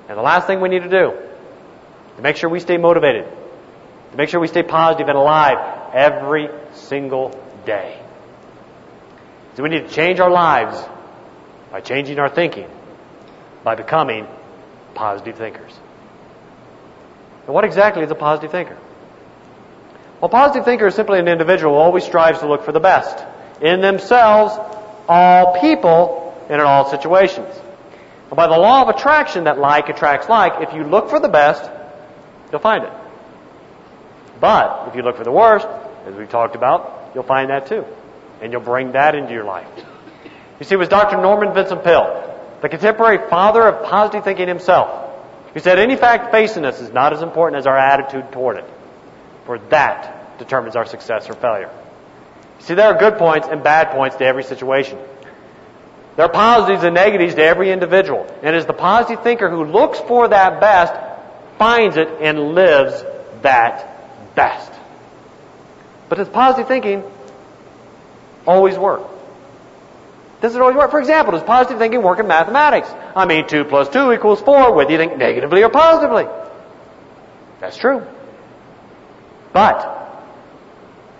And the last thing we need to do, to make sure we stay motivated, to make sure we stay positive and alive every single day, is we need to change our lives by changing our thinking, by becoming positive thinkers. And what exactly is a positive thinker? Well, a positive thinker is simply an individual who always strives to look for the best in themselves, all people, and in all situations. And by the law of attraction that like attracts like, if you look for the best, you'll find it. But if you look for the worst, as we've talked about, you'll find that too. And you'll bring that into your life. You see, it was Dr. Norman Vincent Peale, the contemporary father of positive thinking himself, who said any fact facing us is not as important as our attitude toward it, for that determines our success or failure. You see, there are good points and bad points to every situation. There are positives and negatives to every individual. And it is the positive thinker who looks for that best, finds it, and lives that best. But does positive thinking always work? Does it always work? For example, does positive thinking work in mathematics? 2 plus 2 equals 4, whether you think negatively or positively. That's true. But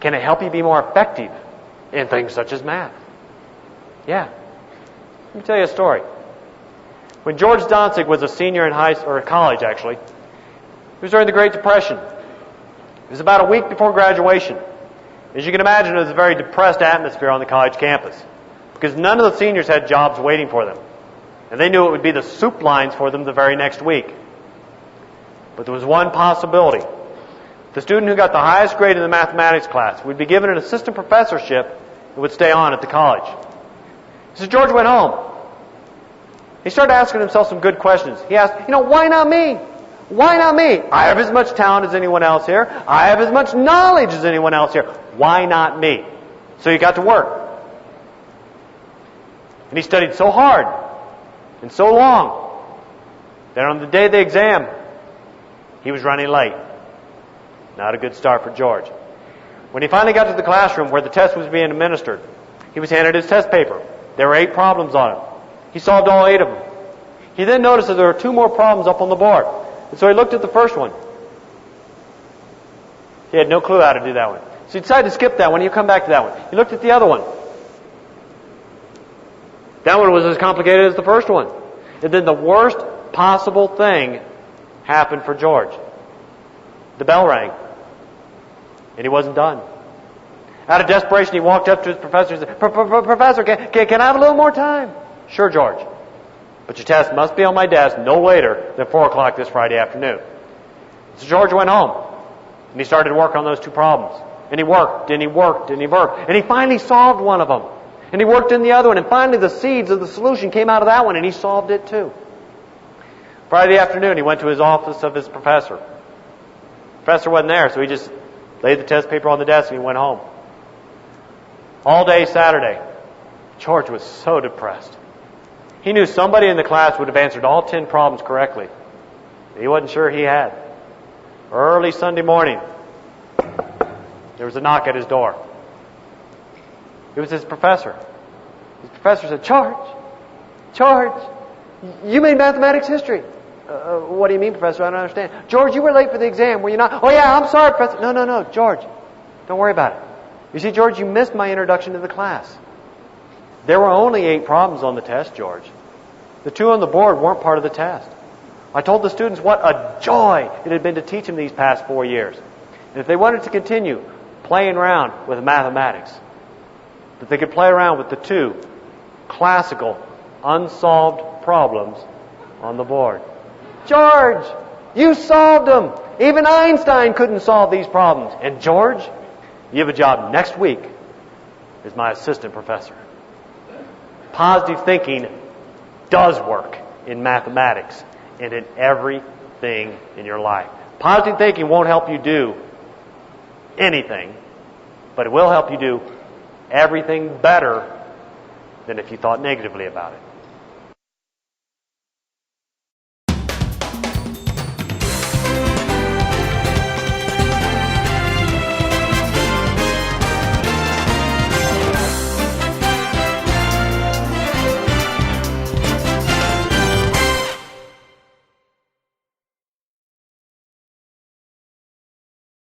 can it help you be more effective in things such as math? Yeah. Let me tell you a story. When George Danzig was a senior in college, actually, it was during the Great Depression. It was about a week before graduation. As you can imagine, it was a very depressed atmosphere on the college campus, because none of the seniors had jobs waiting for them. And they knew it would be the soup lines for them the very next week. But there was one possibility. The student who got the highest grade in the mathematics class would be given an assistant professorship and would stay on at the college. So George went home. He started asking himself some good questions. He asked, why not me? Why not me? I have as much talent as anyone else here. I have as much knowledge as anyone else here. Why not me? So he got to work. And he studied so hard and so long that on the day of the exam, he was running late. Not a good start for George. When he finally got to the classroom where the test was being administered, he was handed his test paper. There were 8 problems on it. He solved all 8 of them. He then noticed that there were 2 more problems up on the board. And so he looked at the first one. He had no clue how to do that one. So he decided to skip that one. He'll come back to that one. He looked at the other one. That one was as complicated as the first one. And then the worst possible thing happened for George. The bell rang. And he wasn't done. Out of desperation, he walked up to his professor and said, Professor, can I have a little more time? Sure, George. But your test must be on my desk no later than 4 o'clock this Friday afternoon. So George went home. And he started to work on those 2 problems. And he worked, and he worked, and he worked. And he finally solved one of them. And he worked in the other one. And finally the seeds of the solution came out of that one, and he solved it too. Friday afternoon, he went to his office of his professor. The professor wasn't there, so he just laid the test paper on the desk and he went home. All day Saturday, George was so depressed. He knew somebody in the class would have answered all 10 problems correctly. He wasn't sure he had. Early Sunday morning, there was a knock at his door. It was his professor. His professor said, George, you made mathematics history. What do you mean, Professor? I don't understand. George, you were late for the exam, were you not? Oh, yeah, I'm sorry, Professor. No, George, don't worry about it. You see, George, you missed my introduction to the class. There were only 8 problems on the test, George. The 2 on the board weren't part of the test. I told the students what a joy it had been to teach them these past 4 years. And if they wanted to continue playing around with mathematics, that they could play around with the 2 classical, unsolved problems on the board. George, you solved them. Even Einstein couldn't solve these problems. And George, you have a job next week as my assistant professor. Positive thinking does work in mathematics and in everything in your life. Positive thinking won't help you do anything, but it will help you do everything better than if you thought negatively about it.